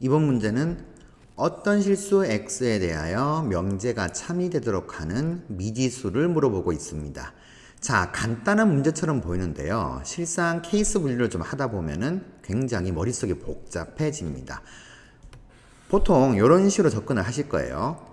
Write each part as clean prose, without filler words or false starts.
이번 문제는 어떤 실수 x에 대하여 명제가 참이되도록 하는 미지수를 물어보고 있습니다. 자, 간단한 문제처럼 보이는데요. 실상 케이스 분류를 좀 하다 보면은 굉장히 머릿속이 복잡해집니다. 보통 이런 식으로 접근을 하실 거예요.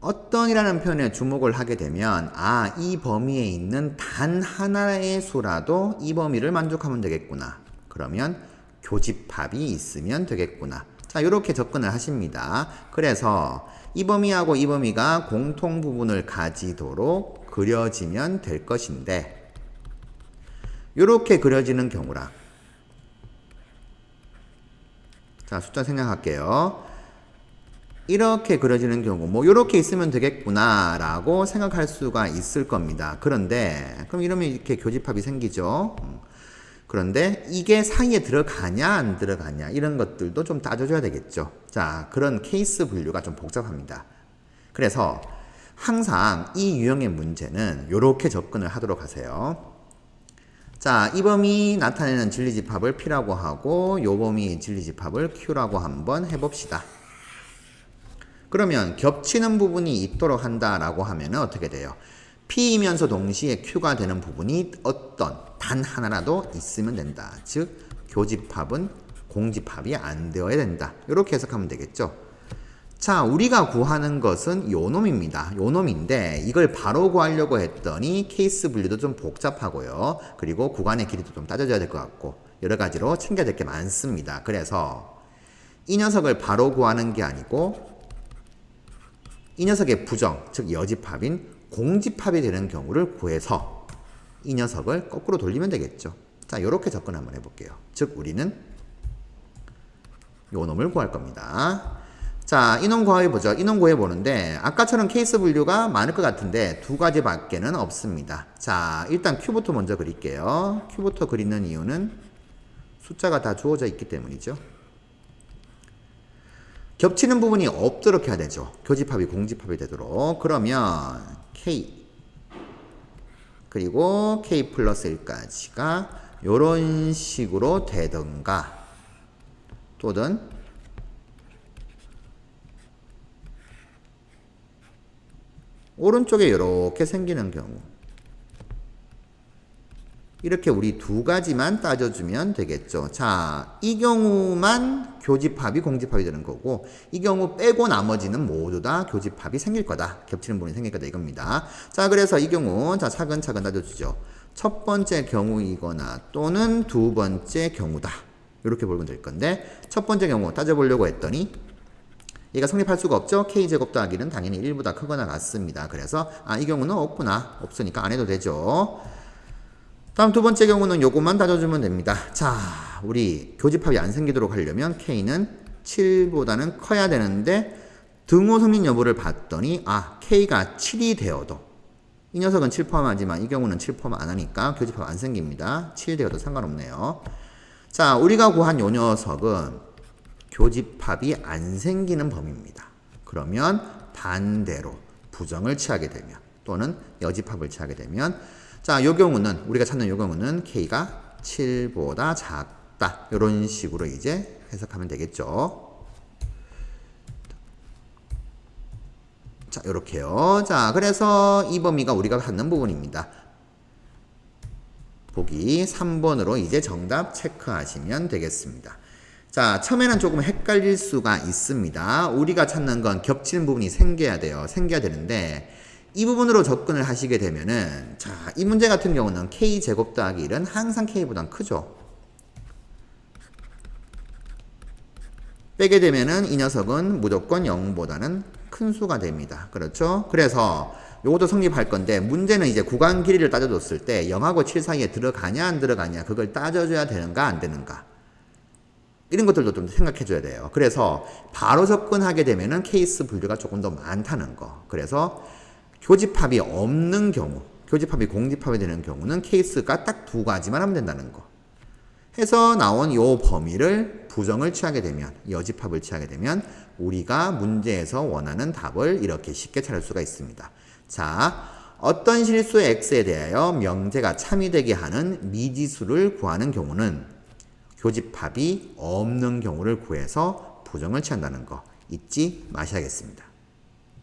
어떤이라는 표현에 주목을 하게 되면 이 범위에 있는 단 하나의 수라도 이 범위를 만족하면 되겠구나. 그러면 교집합이 있으면 되겠구나. 자, 이렇게 접근을 하십니다. 그래서 이 범위하고 이 범위가 공통 부분을 가지도록 그려지면 될 것인데, 이렇게 그려지는 경우랑, 자, 숫자 생각할게요. 이렇게 그려지는 경우, 이렇게 있으면 되겠구나 라고 생각할 수가 있을 겁니다. 그런데 그럼 이러면 이렇게 교집합이 생기죠. 그런데 이게 사이에 들어가냐 안 들어가냐 이런 것들도 좀 따져줘야 되겠죠. 자, 그런 케이스 분류가 좀 복잡합니다. 그래서 항상 이 유형의 문제는 이렇게 접근을 하도록 하세요. 자, 이 범위 나타내는 진리집합을 P라고 하고 이 범위 진리집합을 Q라고 한번 해봅시다. 그러면 겹치는 부분이 있도록 한다라고 하면 어떻게 돼요? P이면서 동시에 Q가 되는 부분이 어떤 단 하나라도 있으면 된다. 즉 교집합은 공집합이 안 되어야 된다. 이렇게 해석하면 되겠죠. 자, 우리가 구하는 것은 요 놈입니다. 요 놈인데 이걸 바로 구하려고 했더니 케이스 분류도 좀 복잡하고요. 그리고 구간의 길이도 좀 따져줘야 될 것 같고 여러 가지로 챙겨야 될 게 많습니다. 그래서 이 녀석을 바로 구하는 게 아니고 이 녀석의 부정, 즉 여집합인 공집합이 되는 경우를 구해서 이 녀석을 거꾸로 돌리면 되겠죠. 자, 이렇게 접근 한번 해볼게요. 즉 우리는 요 놈을 구할 겁니다. 자, 이놈 구해보죠. 이놈 구해보는데 아까처럼 케이스 분류가 많을 것 같은데 두 가지밖에는 없습니다. 자, 일단 Q부터 먼저 그릴게요. Q부터 그리는 이유는 숫자가 다 주어져 있기 때문이죠. 겹치는 부분이 없도록 해야 되죠. 교집합이 공집합이 되도록. 그러면 K 그리고 K 플러스 1까지가 이런 식으로 되든가 또는 오른쪽에 이렇게 생기는 경우 이렇게 우리 두 가지만 따져주면 되겠죠. 자, 이 경우만 교집합이 공집합이 되는 거고 이 경우 빼고 나머지는 모두 다 교집합이 생길 거다. 겹치는 부분이 생길 거다 이겁니다. 자, 그래서 이 경우 자 차근차근 따져주죠. 첫 번째 경우이거나 또는 두 번째 경우다. 이렇게 보면 될 건데 첫 번째 경우 따져보려고 했더니 얘가 성립할 수가 없죠. K제곱 더하기는 당연히 1보다 크거나 같습니다. 그래서 이 경우는 없구나. 없으니까 안 해도 되죠. 다음 두 번째 경우는 요것만 따져주면 됩니다. 자, 우리 교집합이 안 생기도록 하려면 K는 7보다는 커야 되는데 등호 성립 여부를 봤더니 K가 7이 되어도 이 녀석은 7 포함하지만 이 경우는 7 포함 안 하니까 교집합 안 생깁니다. 7 되어도 상관없네요. 자, 우리가 구한 요 녀석은 교집합이 안 생기는 범위입니다. 그러면 반대로 부정을 취하게 되면 또는 여집합을 취하게 되면 자, 요 경우는 우리가 찾는 요 경우는 K가 7보다 작다. 이런 식으로 이제 해석하면 되겠죠. 자, 요렇게요. 자, 그래서 이 범위가 우리가 찾는 부분입니다. 보기 3번으로 이제 정답 체크하시면 되겠습니다. 자, 처음에는 조금 헷갈릴 수가 있습니다. 우리가 찾는 건 겹치는 부분이 생겨야 돼요. 생겨야 되는데 이 부분으로 접근을 하시게 되면은 자, 이 문제 같은 경우는 K제곱 더하기 1은 항상 K보단 크죠. 빼게 되면은 이 녀석은 무조건 0보다는 큰 수가 됩니다. 그렇죠? 그래서 요것도 성립할 건데 문제는 이제 구간 길이를 따져줬을 때 0하고 7 사이에 들어가냐 안 들어가냐 그걸 따져줘야 되는가 안 되는가 이런 것들도 좀 생각해 줘야 돼요. 그래서 바로 접근하게 되면은 케이스 분류가 조금 더 많다는 거. 그래서 교집합이 없는 경우, 교집합이 공집합이 되는 경우는 케이스가 딱 두 가지만 하면 된다는 거. 해서 나온 요 범위를 부정을 취하게 되면, 여집합을 취하게 되면 우리가 문제에서 원하는 답을 이렇게 쉽게 찾을 수가 있습니다. 자, 어떤 실수 x에 대하여 명제가 참이되게 하는 미지수를 구하는 경우는 교집합이 없는 경우를 구해서 조정을 취한다는 거 잊지 마셔야겠습니다.